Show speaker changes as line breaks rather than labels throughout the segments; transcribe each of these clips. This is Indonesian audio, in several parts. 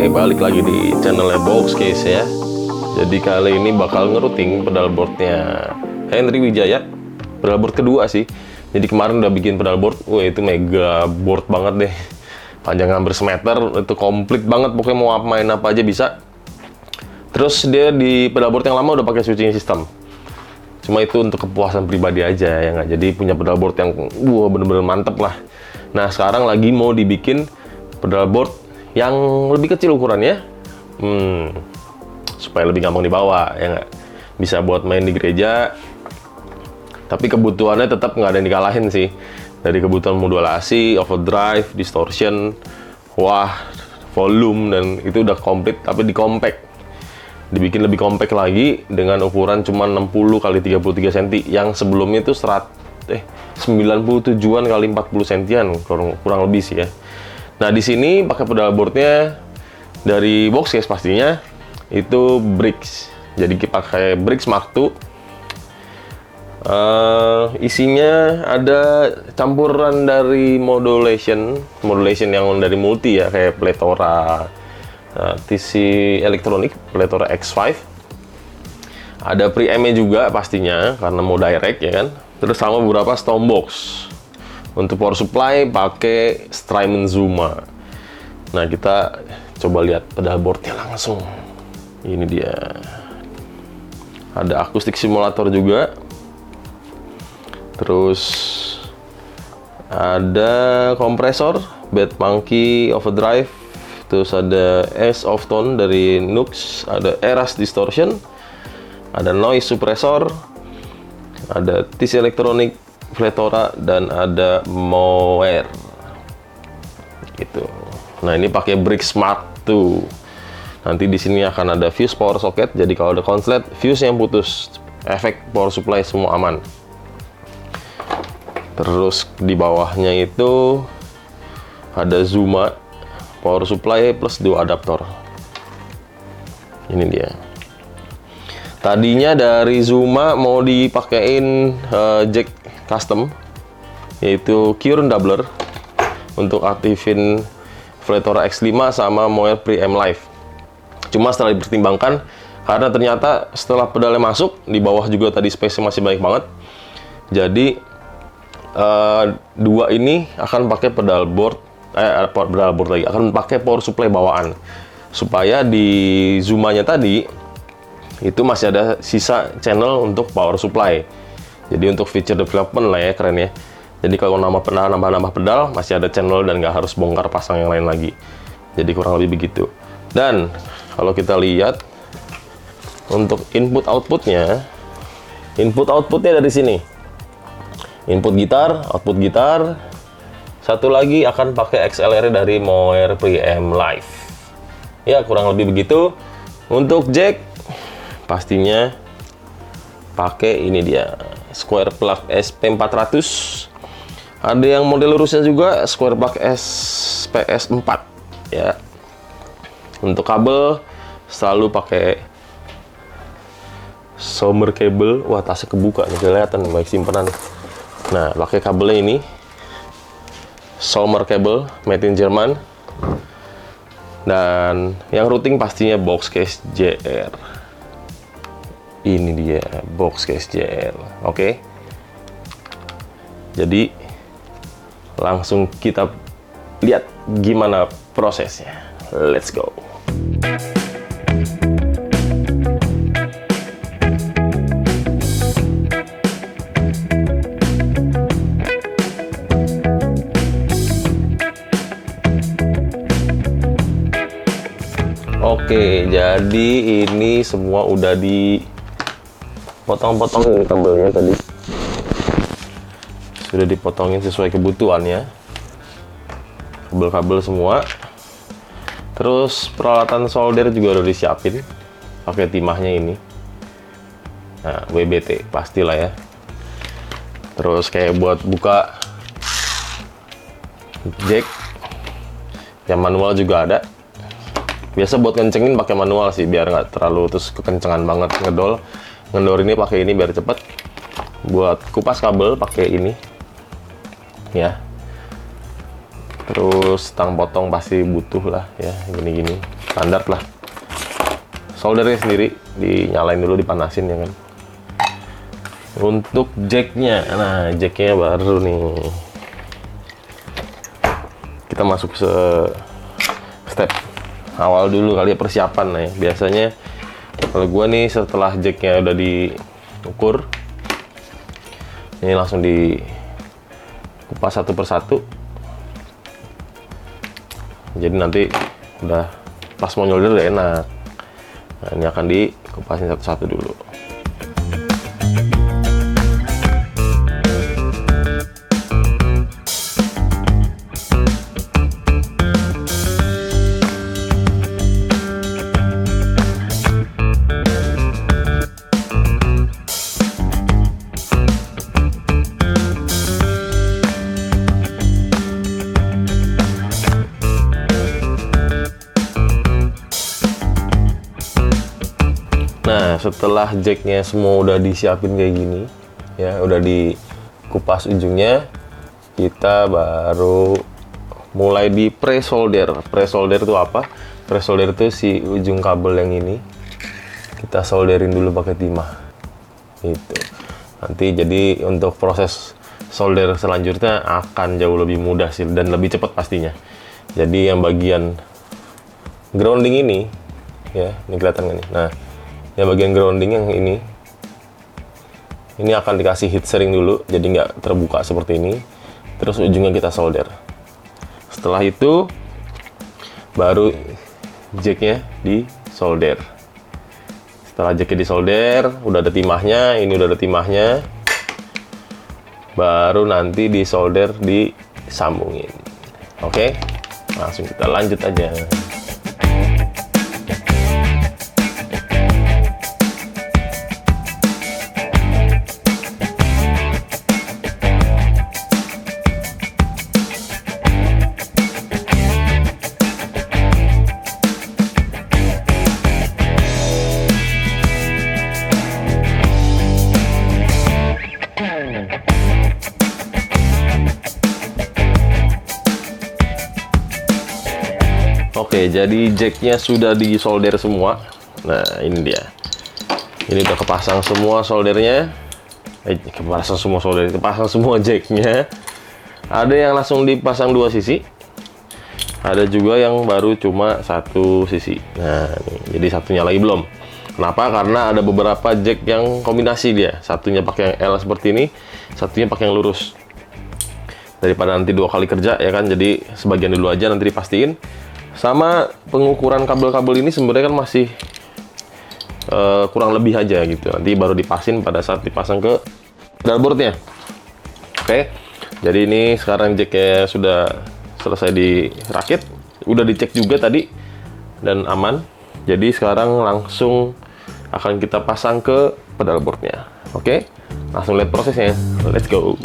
balik lagi di channelnya Boxcase ya. Jadi kali ini bakal ngerouting pedalboardnya Henry Wijaya, pedalboard kedua sih. Jadi kemarin udah bikin pedalboard, wah itu mega board banget deh, panjang hampir semeter, itu komplit banget, pokoknya mau main apa aja bisa. Terus dia di pedalboard yang lama udah pakai switching system, cuma itu untuk kepuasan pribadi aja ya nggak. Jadi punya pedalboard yang wah bener-bener mantep lah. Nah sekarang lagi mau dibikin pedalboard yang lebih kecil ukurannya, supaya lebih gampang dibawa ya nggak. Bisa buat main di gereja, tapi kebutuhannya tetap nggak ada yang dikalahin sih. Dari kebutuhan modulasi, overdrive, distortion, volume, dan itu udah komplit, tapi di compact. Dibikin lebih compact lagi dengan ukuran cuma 60 x 33 cm. Yang sebelumnya itu 97-an x 40 cm kurang lebih sih ya. Nah di sini pakai pedalboardnya dari Boxcase pastinya itu Brix. Jadi pakai Brix Mark II. Isinya ada campuran dari modulation yang dari multi ya, kayak Pletora, TC Electronic, Pletora X5. Ada preamp-nya juga pastinya karena mau direct ya kan. Terus sama beberapa Stormbox. Untuk power supply pakai Strymon Zuma. Nah kita coba lihat pedalboardnya langsung. Ini dia. Ada akustik simulator juga. Terus ada kompresor, Bad Monkey overdrive. Terus ada S of Tone dari Nux. Ada Eras distortion. Ada noise suppressor. Ada TC Electronic, Pletora, dan ada Mower gitu. Nah ini pakai Brix Mark II. Nanti di sini akan ada fuse power socket, jadi kalau ada konslet fuse yang putus, efek power supply semua aman. Terus di bawahnya itu ada Zuma power supply plus 2 adaptor. Ini dia. Tadinya dari Zuma mau dipakein jack custom, yaitu Kirin Doubler untuk aktifin Pletora X5 sama Mower Preamp Live. Cuma setelah dipertimbangkan, karena ternyata setelah pedalnya masuk, di bawah juga tadi space masih banyak banget. Jadi dua ini akan pakai pedalboard lagi, akan pakai power supply bawaan, supaya di Zumanya tadi itu masih ada sisa channel untuk power supply. Jadi untuk feature development lah ya, keren ya. Jadi kalau nambah pedal masih ada channel dan nggak harus bongkar pasang yang lain lagi. Jadi kurang lebih begitu. Dan kalau kita lihat untuk input outputnya dari sini. Input gitar, output gitar. Satu lagi akan pakai XLR dari Mower Preamp Live. Ya kurang lebih begitu. Untuk jack pastinya pakai ini dia, Square Plug SP400. Ada yang model lurusnya juga, Square Plug SPS4 ya. Untuk kabel selalu pakai Sommer cable. Wah tasnya kebuka nih, kelihatan baik simpenan. Nah pakai kabelnya ini Sommer cable made in Jerman. Dan yang routing pastinya Boxcase JR. Ini dia Boxcase JR. Oke. Jadi langsung kita lihat gimana prosesnya. Let's go. Oke, jadi ini semua udah dipotong-potong kabelnya tadi. Sudah dipotongin sesuai kebutuhannya. Kabel-kabel semua. Terus peralatan solder juga udah disiapin. Pakai timahnya ini. Nah, WBT pastilah ya. Terus kayak buat buka jack yang manual juga ada. Biasa buat kencengin pakai manual sih, biar nggak terlalu terus kekencengan banget ngedor ini pakai ini biar cepet. Buat kupas kabel pakai ini ya. Terus tang potong pasti butuh lah ya, gini-gini. standar lah. Soldernya sendiri dinyalain dulu, dipanasin ya kan. Untuk jacknya, nah jacknya baru nih. Kita masuk ke step awal dulu kali ya, persiapan nih. Biasanya kalau gua nih setelah jacknya udah diukur, ini langsung dikupas satu persatu. Jadi nanti udah pas mau nyolder udah enak. Nah, ini akan dikupasin satu-satu dulu. Nah, setelah jacknya semua udah disiapin kayak gini, ya udah dikupas ujungnya, kita baru mulai di pre-solder. Pre-solder itu apa? Pre-solder itu si ujung kabel yang ini kita solderin dulu pakai timah. Gitu. Nanti jadi untuk proses solder selanjutnya akan jauh lebih mudah sih dan lebih cepat pastinya. Jadi yang bagian grounding ini, ya, ini kelihatan nih. Nah, yang bagian grounding yang ini akan dikasih heat shrink dulu, jadi nggak terbuka seperti ini. Terus ujungnya kita solder. Setelah itu baru jacknya disolder. Setelah jacknya disolder, udah ada timahnya, ini udah ada timahnya, baru nanti disolder, disambungin. Oke, langsung kita lanjut aja. Oke, jadi jacknya sudah disolder semua. Nah, ini dia. Ini udah kepasang semua soldernya. Kepasang semua jacknya. Ada yang langsung dipasang dua sisi. Ada juga yang baru cuma satu sisi. Nah, nih, jadi satunya lagi belum. Kenapa? Karena ada beberapa jack yang kombinasi dia. Satunya pakai yang L seperti ini, satunya pakai yang lurus. Daripada nanti dua kali kerja ya kan, jadi sebagian dulu aja nanti dipastiin. Sama pengukuran kabel-kabel ini sebenarnya kan masih kurang lebih aja gitu. Nanti baru dipasin pada saat dipasang ke pedalboardnya. Oke, jadi ini sekarang jacknya sudah selesai dirakit, udah dicek juga tadi dan aman. Jadi sekarang langsung akan kita pasang ke pedalboardnya. Oke, langsung lihat prosesnya. Let's go.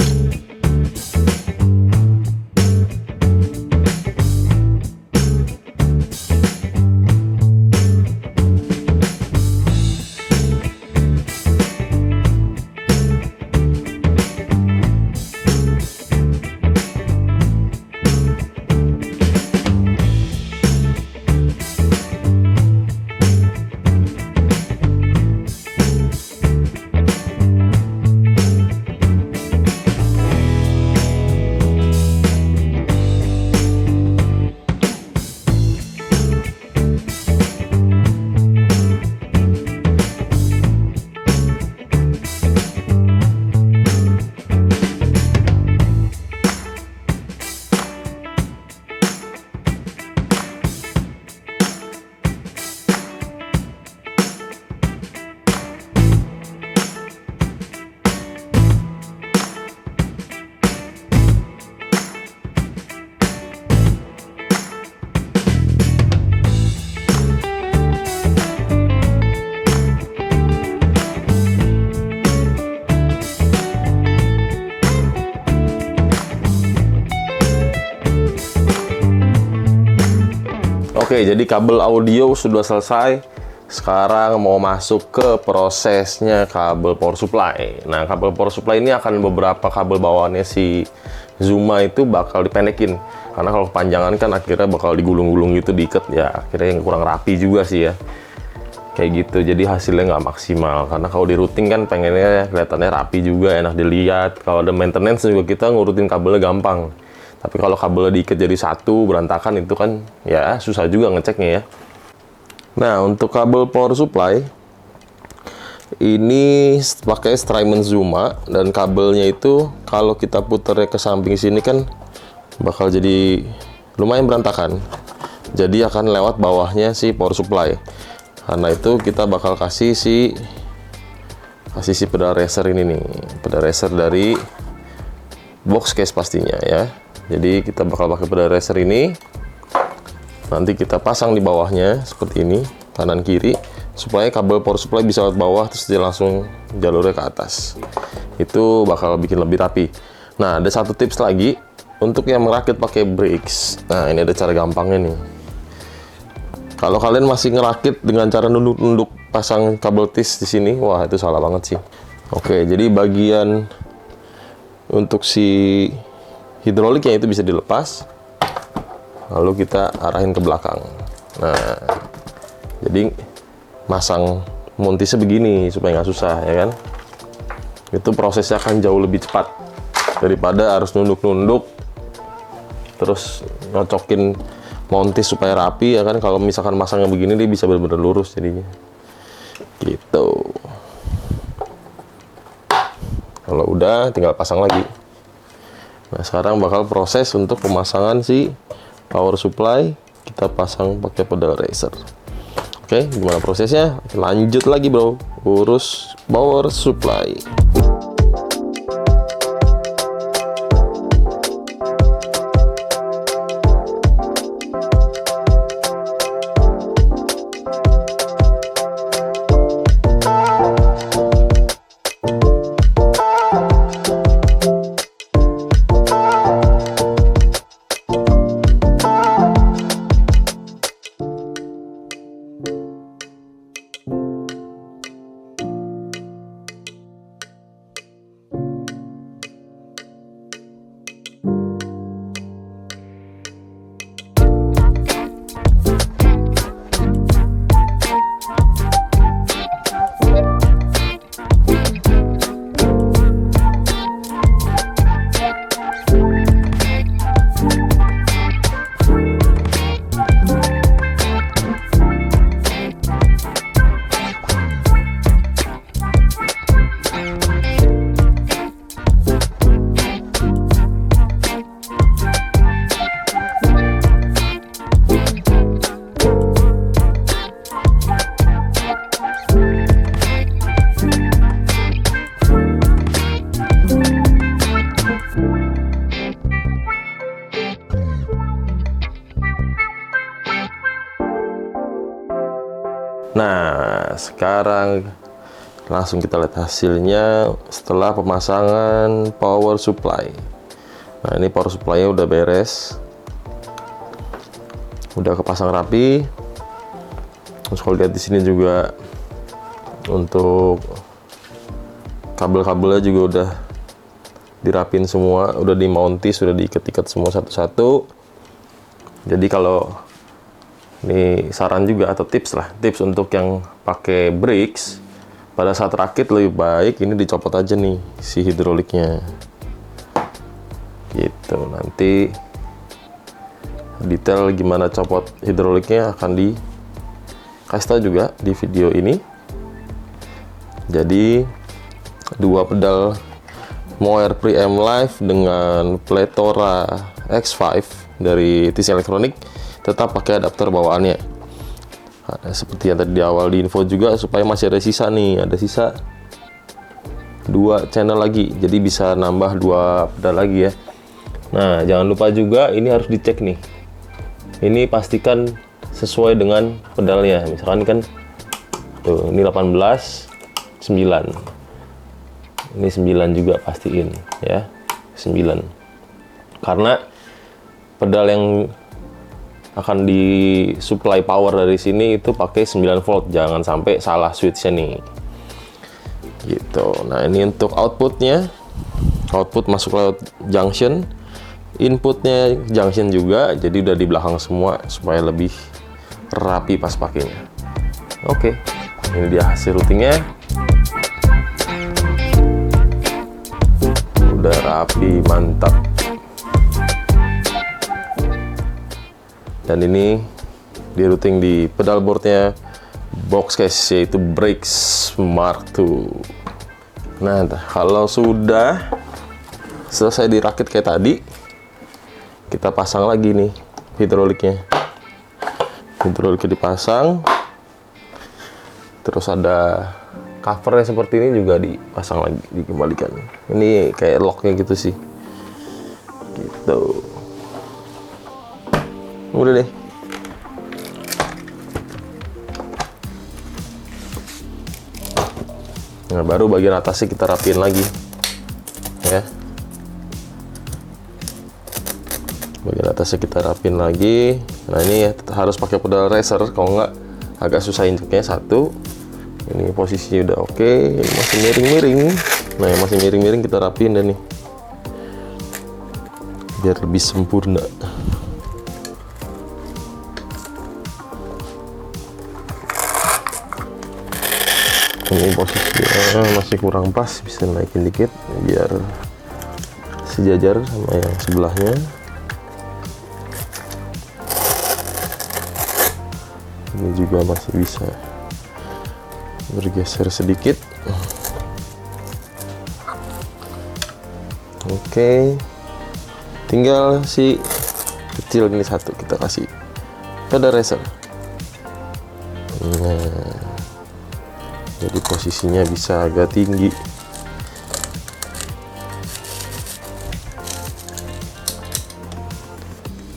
Oke, jadi kabel audio sudah selesai Sekarang mau masuk ke prosesnya kabel power supply. Nah, kabel power supply ini akan beberapa kabel bawaannya si Zuma itu bakal dipendekin. Karena kalau kepanjangan kan akhirnya bakal digulung-gulung gitu, diikat ya, akhirnya yang kurang rapi juga sih ya. Kayak gitu, jadi hasilnya nggak maksimal. Karena kalau di routing kan pengennya kelihatannya rapi juga, enak dilihat. Kalau ada maintenance juga kita ngurutin kabelnya gampang. Tapi kalau kabelnya diikat jadi satu, berantakan, itu kan ya susah juga ngeceknya ya. Nah, untuk kabel power supply ini pakai Strymon Zuma, dan kabelnya itu kalau kita putarnya ke samping sini kan bakal jadi lumayan berantakan. Jadi akan lewat bawahnya si power supply. Karena itu kita bakal kasih si pedal racer ini nih, pedal racer dari box case pastinya ya. Jadi kita bakal pakai pedal racer ini. Nanti kita pasang di bawahnya seperti ini, kanan kiri, supaya kabel power supply bisa lewat bawah terus dia langsung jalurnya ke atas. Itu bakal bikin lebih rapi. Nah, ada satu tips lagi untuk yang merakit pakai brakes. Nah, ini ada cara gampangnya nih. Kalau kalian masih ngerakit dengan cara nunduk-nunduk pasang kabel tis di sini, wah itu salah banget sih. Oke, jadi bagian untuk si hidroliknya itu bisa dilepas, lalu kita arahin ke belakang. Nah, jadi masang montisnya begini supaya nggak susah ya kan. Itu prosesnya akan jauh lebih cepat daripada harus nunduk-nunduk terus nyocokin montis supaya rapi ya kan. Kalau misalkan masangnya begini dia bisa benar-benar lurus jadinya gitu. Kalau udah tinggal pasang lagi. Nah, sekarang bakal proses untuk pemasangan si power supply. Kita pasang pakai pedal racer. Oke, gimana prosesnya? Lanjut lagi bro, urus power supply. Nah, sekarang langsung kita lihat hasilnya setelah pemasangan power supply. Nah, ini power supply-nya udah beres. Udah kepasang rapi. Terus kalau lihat di sini juga untuk kabel-kabelnya juga udah dirapin semua, udah dimontis, sudah diikat-ikat semua satu-satu. Jadi kalau ini saran juga atau tips lah, tips untuk yang pakai brakes pada saat rakit lebih baik ini dicopot aja nih si hidroliknya gitu. Nanti detail gimana copot hidroliknya akan dikasih tahu juga di video ini. Jadi dua pedal Moer Pre-M Live dengan Pletora X5 dari TC Electronic tetap pakai adapter bawaannya. Nah, seperti yang tadi di awal di info juga, supaya masih ada sisa nih, ada sisa 2 channel lagi, jadi bisa nambah 2 pedal lagi ya. Nah, jangan lupa juga ini harus dicek nih, ini pastikan sesuai dengan pedalnya. Misalkan kan tuh ini 18 9, ini 9 juga pastiin ya, 9, karena pedal yang akan disuplai power dari sini itu pakai 9 volt, jangan sampai salah switchnya nih. Gitu. Nah, ini untuk outputnya. Output masuk lewat junction, inputnya junction juga, jadi udah di belakang semua supaya lebih rapi pas pakainya. Oke, ini dia hasil routingnya. Udah rapi, mantap. Dan ini di routing di pedal boardnya Boxcase, yaitu Breaks Mark II. Nah, kalau sudah selesai dirakit kayak tadi, kita pasang lagi nih hidroliknya. Hidroliknya dipasang, terus ada covernya seperti ini juga dipasang lagi, dikembalikan. Ini kayak locknya gitu sih, gitu. Udah deh. Nah, baru bagian atasnya kita rapiin lagi, ya. Bagian atasnya kita rapiin lagi. Nah, ini ya harus pakai pedal racer, kalau nggak agak susah injeknya. Satu, ini posisinya udah oke. Ini masih miring-miring. Nah, yang masih miring-miring kita rapiin dan nih, biar lebih sempurna. Ini posisinya masih kurang pas, bisa naikin dikit biar sejajar sama yang sebelahnya. Ini juga masih bisa bergeser sedikit. Oke, tinggal si kecil ini satu kita kasih pedal racer. Nah, jadi posisinya bisa agak tinggi.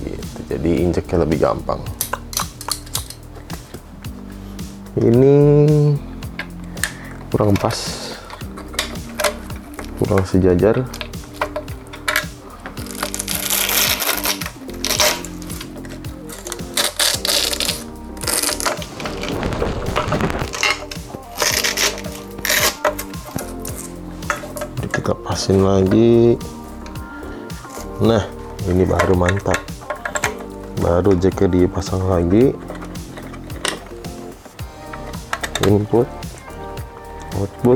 Gitu, jadi injeknya lebih gampang. Ini kurang pas, kurang sejajar. Kita pasin lagi. Nah, ini baru mantap. Baru jacknya dipasang lagi. Input, output,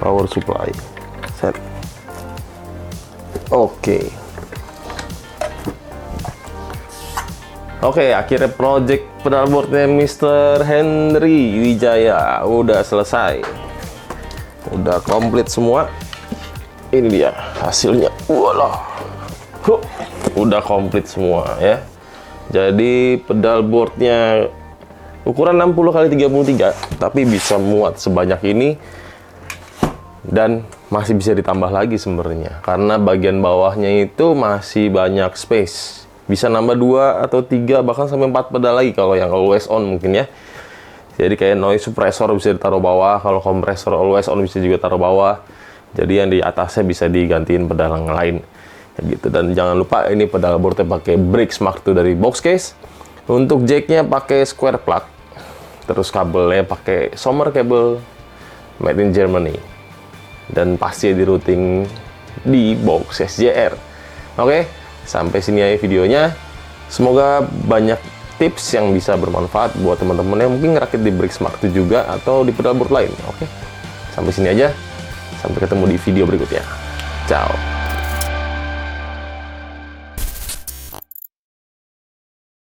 power supply, set. Oke, akhirnya project pedalboardnya Mr. Henry Wijaya udah selesai, udah komplit semua. Ini dia hasilnya. Walah, udah komplit semua ya. Jadi pedalboardnya ukuran 60x33, tapi bisa muat sebanyak ini dan masih bisa ditambah lagi sebenarnya, karena bagian bawahnya itu masih banyak space. Bisa nambah 2 atau 3 bahkan sampai 4 pedal lagi kalau yang always on mungkin ya. Jadi kayak noise suppressor bisa ditaruh bawah, kalau kompresor always on bisa juga taruh bawah. Jadi yang di atasnya bisa digantiin pedal yang lain gitu. Dan jangan lupa ini pedalboardnya pakai Breaks Mark II dari Boxcase. Untuk jacknya pakai square plug, terus kabelnya pakai Sommer kabel made in Germany, dan pasti di routing di Boxcase JR. Oke, sampai sini aja videonya. Semoga banyak tips yang bisa bermanfaat buat teman-teman yang mungkin ngerakit di Breaks Mark II juga atau di pedalboard lain. Oke, sampai sini aja. Sampai ketemu di video berikutnya. Ciao.